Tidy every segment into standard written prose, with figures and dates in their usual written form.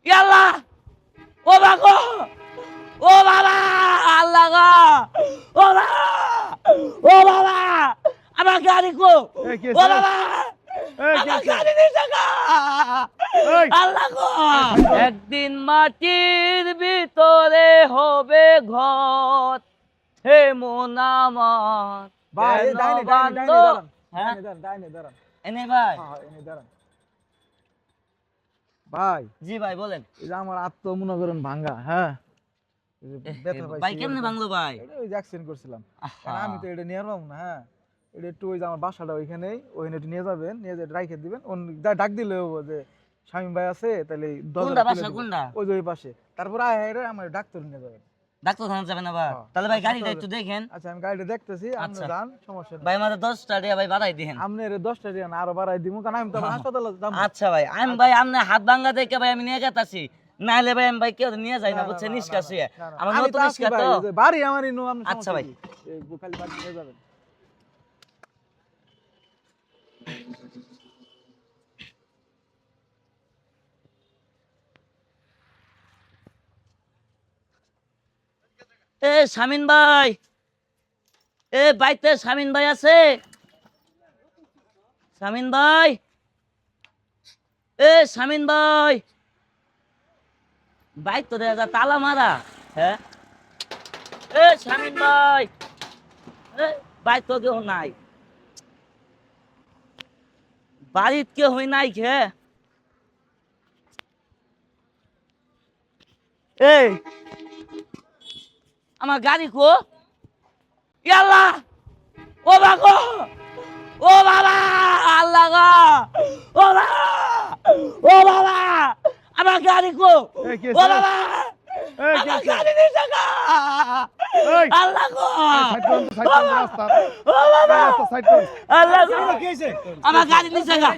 ইয়াল্লাহ ও বাবা ও বাবা আল্লাহ গো ও বাবা ও বাবা আমার গাড়ি কো ও বাবা আমার গাড়ি নিচে গা আল্লাহ গো একদিন মাটির ভিতরে হবে ঘর হে মন আমার ভাই ডাইনে দাঁড়ান হ্যাঁ ডাইনে দাঁড়ান এনে ভাই হ্যাঁ এনে দাঁড়ান ভাই জি ভাই বলেন এই যে আমার আত্ম মনে করেন ভাঙা হ্যাঁ ব্যথা ভাই পাইছি কেমনে ভাঙলো ভাই এটা ওই যে অ্যাক্সিডেন্ট করছিলাম কারণ আমি তো এটা নিয়ে পাবো না হ্যাঁ এটা একটু ওই যে আমার বাসাটা ওইখানেই ওইখানে একটু নিয়ে যাবেন নিয়ে যেয়ে রাইখে দিবেন ডাক দিলে যে শামীম ভাই আছে তাহলে কোনটা বাসা কোনটা ওই যে ওই পাশে তারপর আয় আমার ডাক্তার নিয়ে যাবেন ডাক্তারখানা যাবেন আবার তাহলে ভাই গাড়িটা একটু দেখেন আচ্ছা আমি গাড়িটা দেখতেছি আপনি আচ্ছা। যান সমস্যা নেই ভাই আমাদের 10 টাকা ভাই বাড়াই দিবেন আপনি এর 10 টাকা দিন আরো বাড়াই দিমু কারণ আমি তো হাসপাতালে যাব আচ্ছা ভাই আমি ভাই আপনি হাত ভাঙা দেখে ভাই আমি নিয়ে গেতাছি নাইলে ভাই আমি ভাই কেউ নিয়ে যাই না বুঝছেন নিষ্কাশ হয়ে আমার আমি নতুন তো নিষ্কাশ তো বাড়ি আমার ইনু আপনি আচ্ছা ভাই। এই খালি বাড়ি নিয়ে যাবেন এ শামিন ভাই এ বাইতে শামিন ভাই আছে শামিন ভাই এ শামিন ভাই বাইক তো দেখা যায় তালা মারা হ্যাঁ এ শামিন ভাই এ বাইক তো কেউ নাই বাড়িত কেউ হই নাই খে এই আমার গাড়ি কো ইয়াল্লাহ ও বাবা ও বাবা আল্লাহ গো ও বাবা ও বাবা আমার গাড়ি কো এই কি ও হইছে? বাবা এই কি আমার হইছে? গাড়ি নিচে গা এই আল্লাহ গো সাইড করুন রাস্তা ও বাবা রাস্তা সাইড করুন আল্লাহ গো আমার গাড়ি নিচে গা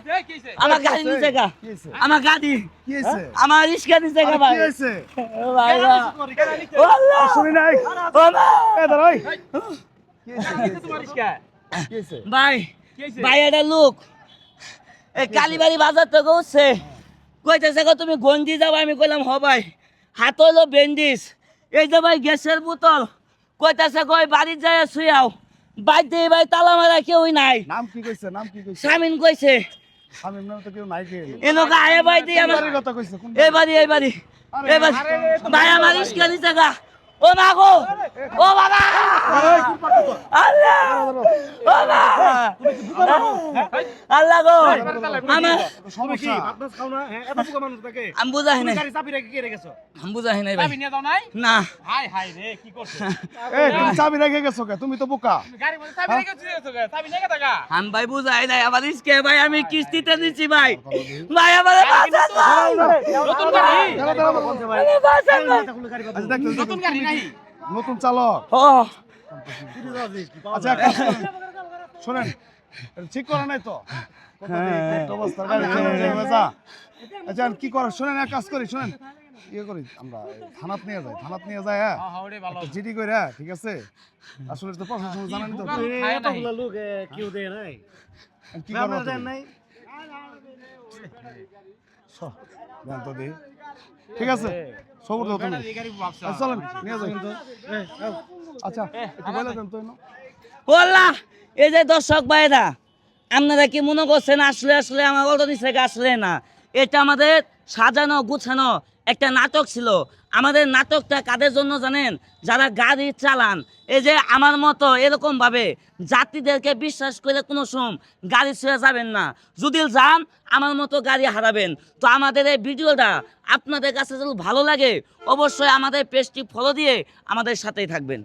আমার গাড়ি নিচে গা কি হইছে আমার গাড়ি কি হইছে আমার রিস্কা নিচে গা ভাই কি হইছে ও ভাই গো ও আল্লাহ শুনি নাই ও মা এ দাঁড়াই কি হইছে কি হইছে ভাই ভাই এটা লোক এই কালীবাড়ি বাজার থেকে উঠছে কইতেছে গো তুমি গঞ্জি যাবো আমি কইলাম হ ভাই হাত হইলো ব্যান্ডিজ এই যে ভাই গ্যাসের বোতল কইতেছে কই বাড়ি যায় শুয়াও বাইতে ভাই তালা মারা কেউই নাই নাম কি কইছে নাম কি কইছে স্বামীন কইছে স্বামীর নাম তো কেউ নাই কে এনেকা আয়ে ভাই দিয়ে আমার বাড়ির কথা কইছে কোন এই বাড়ি ভাই আমার ইস্কা নিচে গা ও মা গো ও বাবা আল্লাহ ও মা আল্লাহ গো আমার সমস্যা আমি বুঝাই নাই আমি বুঝাই নাই ভাই না এই তুমি চাবি রেখে গেছো কে তুমি তো বোকা আমি ভাই বুঝাই নাই আমার ইস্কে ভাই আমি কিস্তিতে নিচ্ছি ভাই ভাই আমার বাঁচান ভাই আমি বাঁচান ভাই নতুন চালক ও আচ্ছা এক কাজ করুন। শোনেন এটা ঠিক করে নাই তো অবস্থা গাড়ি চলে যা আচ্ছা কি করে শোনেন এক কাজ করি শোনেন ইয়ে করি আমরা থানাত নিয়ে যাই হ্যাঁ একটা জিডি করে হ্যাঁ ঠিক আছে আসলে তো প্রশাসন জানেন তো কি করবো তুমি? দেন তো দেখি। ঠিক আছে সবুর দাও তুমি আচ্ছা, চলেন নিয়ে যাই কিন্তু আচ্ছা একটু বলে দেন তো এনো। বললা এই যে দর্শক ভাইরা আপনারা কি মনে করছেন আসলে আসলে আমার অটো থেকে আসলে না এটা আমাদের সাজানো গুছানো একটা নাটক ছিল আমাদের নাটকটা কাদের জন্য জানেন যারা গাড়ি চালান এই যে আমার মতো এরকম ভাবে যাত্রীদেরকে বিশ্বাস করে কোনো সময় গাড়ি ছেড়ে যাবেন না যদি যান আমার মতো গাড়ি হারাবেন তো আমাদের এই ভিডিওটা আপনাদের কাছে যদি ভালো লাগে অবশ্যই আমাদের পেজটি ফলো দিয়ে আমাদের সাথেই থাকবেন।